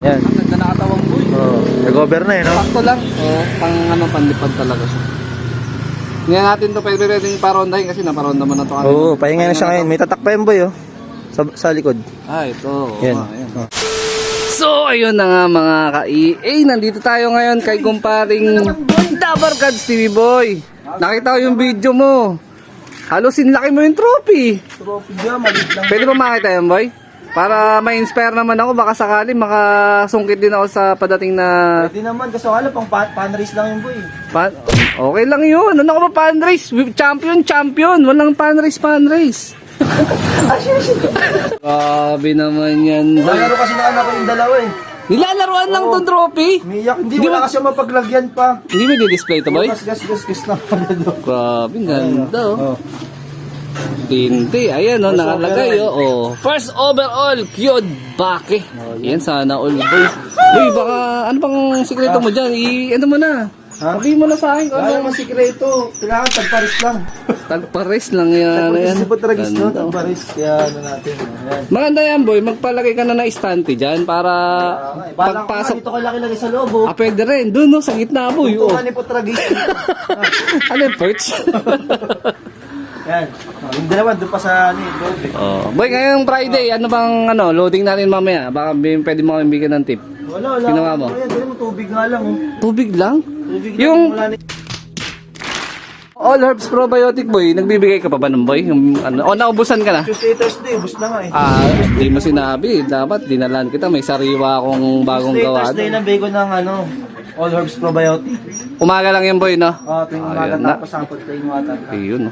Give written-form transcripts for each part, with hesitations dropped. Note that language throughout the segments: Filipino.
Yan. Ang ganda nakatawang boy. Nag-over na no? Sakto lang. Panlipad talaga siya. Hindi natin to pwede rin parondahin kasi naparonda mo na to. Oo, pahinga na siya ngayon. May tatak pa yun boy oh. Sa likod. Ito. Yan. Ayan. So, ayun na nga mga ka-EA. Nandito tayo ngayon kay kumparing Dabarkads TV Boy. Nakita ko yung video mo. Halos sinlaki mo yung trophy. Trophy dyan, malit lang. Pwede ba makita yan, boy? Para ma-inspire naman ako, baka sakali makasungkit din ako sa padating na... Pwede naman, kasi wala pang pan-race lang yung boy. Okay lang yun. Ano ka ba pan-race? Champion. Walang pan-race. Grabe naman yan. Nalaro kasi na anak ko yung dalawa eh. Nilalaruan lang tong trophy? Umiyak, hindi wala kasi mapaglagyan pa. Hindi mo di-display to, boy? Gas lang pala doon. Grabe, ganda oh. Tinti, ayan oh, nakalagay oh. First overall, Kyod Bake. Yan, sana all boy. Boy, baka, ano bang sikreto mo dyan? Ano mo na? Sabihin mo na sa akin. Wala naman sikreto. Kailangan tagparis lang. Tagpares lang yan. Tapos si Patragis no, tagparis. Kaya ano natin. Ayan. Maganda yan, boy. Magpalagay ka na ng estante dyan para Balang ko pagpasok. dito ka laki-lagi sa loob oh. Pwede rin. Doon no, sa gitna, boy. Oh. Tungan ni Patragis. Ano yung perch? Yan. Yung dalawa doon pa sa loob eh. Boy, ngayong Friday, ano bang loading natin mamaya? Baka pwede mo kami bigyan ng tip. Wala. Ginawa mo? Ayan, dali mo tubig nga lang oh. Tubig lang? Tubig Yung lang. Wala All Herbs Probiotic, boy, nagbibigay ka pa ba ng boy? Yung, naubusan ka na? Tuesday, Thursday, ubus na nga eh. Di mo sinabi. Dapat dinalan kita. May sariwa akong bagong Tuesday, gawa. Thursday ng bacon ng All Herbs Probiotic. Umaga lang yung boy, no? Tuwing umaga Ayun na. tapos sapot plain water. Ayun, no?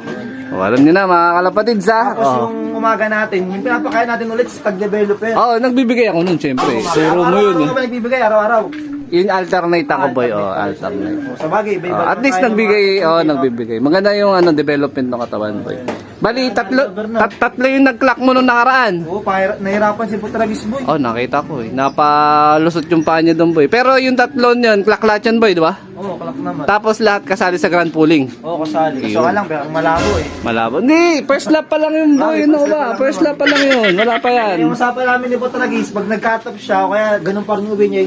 Alam niyo na, mga kalapatids, ha? Tapos yung umaga natin, yung pinapakain natin ulit sa tag-developer. Nagbibigay ako nun, syempre. Turo mo yun, eh. Ano ba nagbibigay araw-araw? Yung alternate ako, boy. Alternate. Sa bagay, iba-iba. At least nagbibigay. Maganda yung development ng katawan, boy. Bali, tatlo yung nag-clock mo nung nakaraan. Oo, nahirapan si Putragis boy. Nakita ko eh. Napalusot yung paa niya doon, boy. Pero yung tatlo yun, clock yan, boy, di ba? Oo, clock naman. Tapos lahat kasali sa grand pooling. Oo, kasali. Kaso Ayun. ka lang, pero malabo eh. Malabo. Hindi, first lap pa lang yun, boy. Ano ba? First lap pa lang yun. Wala pa yan. Yung usapan namin ni Putragis, pag nag-cut off siya, o kaya ganun pa rin uwi niya,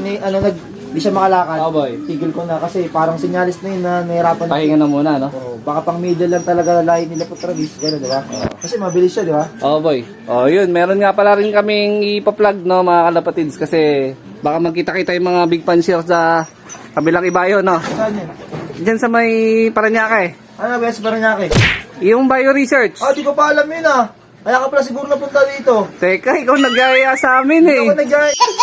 hindi siya makalakad. Boy. Tigil ko na kasi parang sinyalis na yun na nahirapan na. Pahinga na muna, no? Oo, baka pang middle lang talaga lahi nila Putragis, gano'n, di ba? Kasi mabilis siya, di ba? Boy. Yun. Meron nga pala rin kaming ipa-plug, no, mga kalapatids. Kasi baka magkita-kita yung mga big fanciers sa kabilang ibayo, no? Saan yun? Diyan sa may Paranaque. Ano, Bes Paranaque? Yung bio research. Di ko pa alam yun ah. Kaya ka pala siguro napunta dito. Teka, ikaw nag-aya sa amin eh. Ako nag-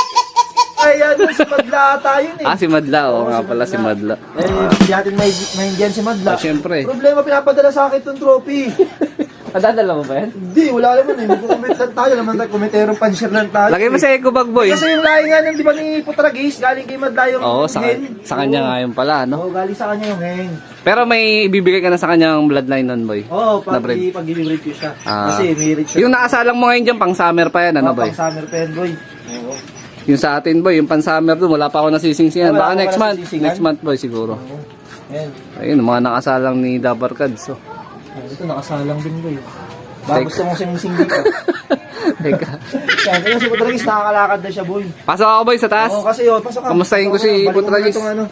Ay, si Madla ata yun eh. Si Madla. Nga pala si Madla. Hindi natin maintindihan si Madla. Siyempre. Problema, pinapadala sa akin itong trophy. Nadadala mo ba yan? Hindi, wala naman eh. Mag-comment lang tayo. Naman tayo, komenterong pan-share lang tayo. Lagay mo sa eco bag, boy. Kasi yung lahi nga ng, di ba ni Putragis, galing kay Madla yung Sa kanya nga yun pala, no? Oo, galing sa kanya yung hen. Pero may ibibigay ka na sa kanyang bloodline nun, boy. Oo, Na breed. pag i-breed ko siya. Kasi may rich siya. Yung nakasalang mo ngayon dyan, pang summer pa yan, ano, boy? Pang summer pen, boy. Oo. Yung sa atin, boy, yung pan summer doon, wala pa ako nasisingsingan. Wala Baka ka next pa month. nasisisingan? Next month, boy, siguro. Yan. Ayun, mga nakasalang ni Dabarkads, so. Ito, nakasalang din, boy. Baka gusto mong sing-sing dito. Teka. Sabi ko si Putragis, nakakalakad na siya, boy. Pasok ako, boy, sa taas. Oo, kasi pasok ka. Kamustahin ko si Balik mo Putragis. na itong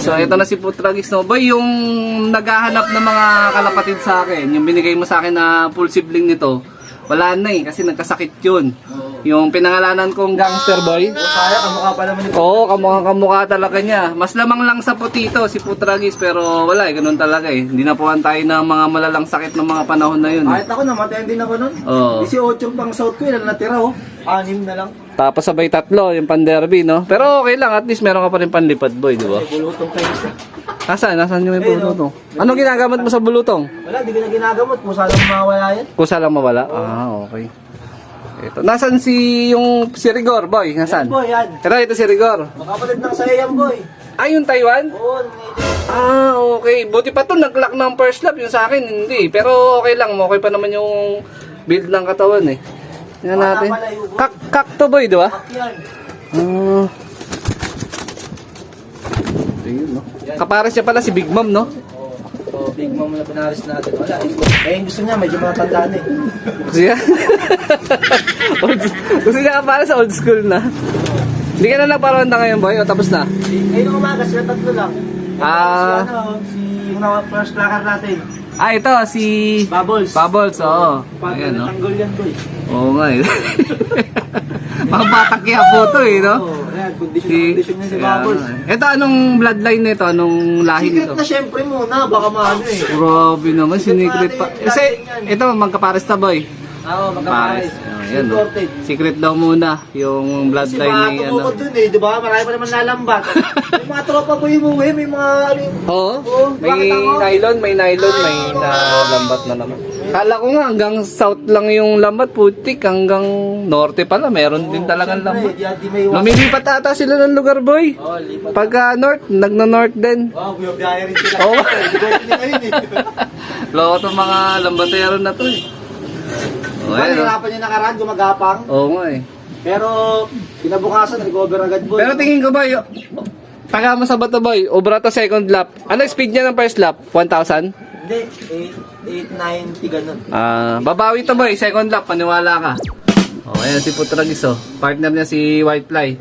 So, ito na si Putragis, no? Boy, yung naghahanap ng mga kalapatid sa akin, yung binigay mo sa akin na full sibling nito, wala na eh, kasi nagkasakit yun. Yung pinangalanan kong gangster boy. Kaya, kamukha pa naman ito. Oo, kamukha talaga niya. Mas lamang lang sa putito si Putragis, pero wala eh, ganun talaga eh. Hindi napuhan tayo ng mga malalang sakit ng mga panahon na yun. Kahit ako, namatayan din ako nun. Oo. 18 pang South ko, ilan natira oh. 6 na lang. Tapos sabay tatlo, yung pan-derby, no? Pero okay lang, at least meron ka pa rin panlipad boy, di ba? May bulutong kayo isa. Nasaan yung may bulutong? Anong ginagamit mo sa bulutong? Wala, di ko na ginagamot. Kusa lang mawala yan. Kusa lang mawala? Okay. Ito. Nasaan si Rigor, boy? Nasaan? Yan, boy, yan. Ito si Rigor. Makapatid ng saya yan, boy. Yung Taiwan? Oo, Okay. Buti pa to, nag-lock ng first lap. Yung sa akin, hindi. Pero okay lang. Okay pa naman yung build ng katawan eh. Tingnan natin. Kakto boy, di ba? yan. Ayun, no? Kapares niya pala si Big Mom, no? So, big mom na pinaris natin. Wala, yung gusto niya, medyo mga tandaan eh. Gusto niya? Gusto niya para sa old school na. Hindi ka na nagparonda ngayon, boy? O tapos na? Ngayon umaga, sila tatlo lang. Ah. Si yung first clacker natin. Ito, si... Bubbles. Bubbles, oo. Ayan, no? tanggol yan, boy. Oo nga eh. Mga batang kaya po ito eh, no? Ayan, condition niya si Bubbles. Ito, anong bloodline nito? Anong lahi Secret nito? na syempre muna, baka maano eh. Grabe naman, sinikret pa. Kasi, ito, magkapares na boy. Oo, magkapares. Ayan, no? Imported. Secret daw muna, yung Kasi bloodline mga ni ano. tumukod dun eh, di ba? Marami pa naman lalambat. May mga tropa po yung uwi, may mga ano yung... Oo, Oo, may bakit ako? nylon, may nalambat na naman. Kala ko nga hanggang south lang yung lambat, putik, hanggang norte pala, meron din talagang lambat. Di may iwas. Lumilipat ata sila ng lugar, boy. Oo, lipat. Pagka north, nagno-north din. Wow, biyabiyaya rin sila. Oo. Di ba yun eh. Loko itong mga lambatero na to eh. Oh, Diba, ayan, oh. nahirapan niya nakaraan, gumagapang. Oo nga eh. Pero, kinabukasan, recover agad boy. Pero tingin ko ba, taga mo sa bato boy, obra to second lap. Ano speed niya ng first lap? 1,000? Hindi, 890 ganun. Babawi to boy, second lap, paniwala ka. Oh, ayan si Putragis oh. Partner niya si Whitefly.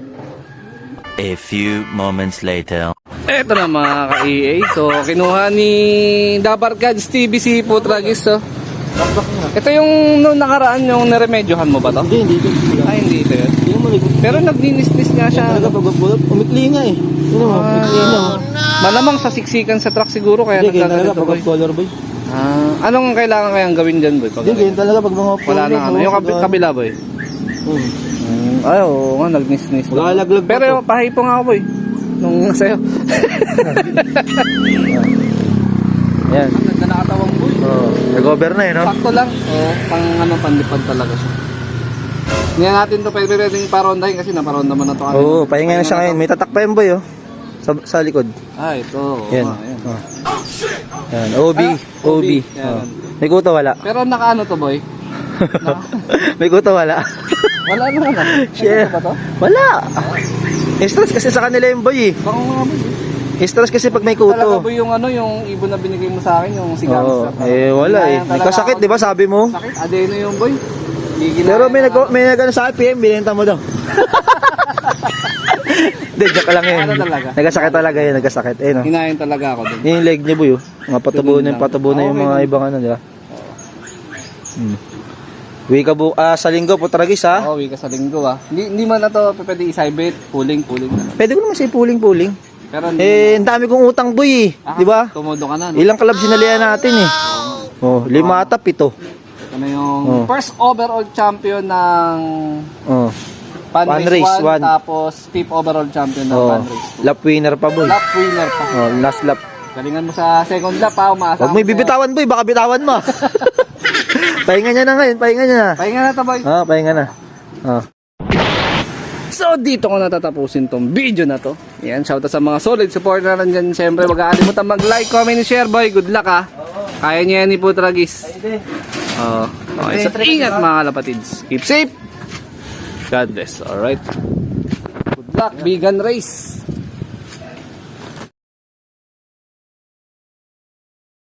A few moments later. Eto na mga ka-EA. So, kinuha ni Dabarkads TV si Putragis oh. Bakbak nga. Ito yung nung nakaraan yung naremedyohan mo ba to? Hindi. Ay, hindi ito yun. Hindi mo likod. Pero nagninis-nis nga siya. Talaga pag magpulot, umikli nga eh. Yun mo, umikli na. Malamang sa siksikan sa truck siguro kaya Hindi, ganyan talaga nagkaganito pag boy. color boy. Anong kailangan kayang gawin dyan boy? Pag Hindi, ganyan talaga pag mga wala na ano. Yung kabila boy. Ay, oo nga, nagnis-nis. Maglalaglag pa Pero to. pahipo nga ako boy. Nung sa'yo. Yan. Ang ganda nakatawang boy. Recover na eh, no? Sakto lang. Pang ano, pandipad talaga siya. Hindi na natin to pwedeng parondahin kasi naparonda mo na to. Oo, pahinga na siya ngayon. May tatak pa yan boy, oh. Sa likod. Ah, ito. Oo Yan. nga, yan. Oh. Yan, OB. OB. Yan. Oh. May kuto wala. Pero nakaano to boy? May kuto wala. Wala naman ah. Share. Ano ba to? Wala. Stress kasi sa kanila yung boy eh. Baka nga boy. Stress kasi pag may Talaga kuto. boy yung ano, yung ibon na binigay mo sa akin, yung sigaw. Oo. Wala eh. May kasakit, di ba sabi mo? Sakit, adeno yung boy. Pero may nag sa PM, binenta mo daw. Hindi, joke lang yun. Ano talaga? Nagkasakit talaga yun, nagkasakit. Eh, no? Hinayin talaga ako dun. Yun yung leg niya, boy. Oh. Mga patubo na yung Okay. mga ibang ano, di ba? Uwi ka sa linggo, Putragis, ha? Oo, ka sa linggo ah. Hindi man na to pwede isibit, puling na. Pwede ko naman siya puling-puling. Pero hindi Eh, ang dami kong utang, boy, eh. Di ba? Tumudo ka na, no? Ilang kalab sinalihan natin, eh. Oh, 5 ata, 7. Ito na yung first overall champion ng Oh. Pan Race Race 1, one. tapos 5th overall champion ng Oh. Pan Race 2. Lap winner pa, boy. Lap winner pa. Oh, last lap. Galingan mo sa second lap ha, umaasa. Huwag mo ibibitawan, boy. Baka bitawan mo. Pahinga niya na ngayon. Pahinga niya na. Pahinga na to boy. Pahinga na. So dito ko natatapusin tong video na to. Yan, shoutout sa mga solid supporter na nandyan. Siyempre, wag kakalimutan mag-like, comment, and share boy. Good luck ha. Kaya niya yan ni Putragis. Okay, so ingat mga kalapatids. Keep safe. God bless. Alright. Good luck, vegan race.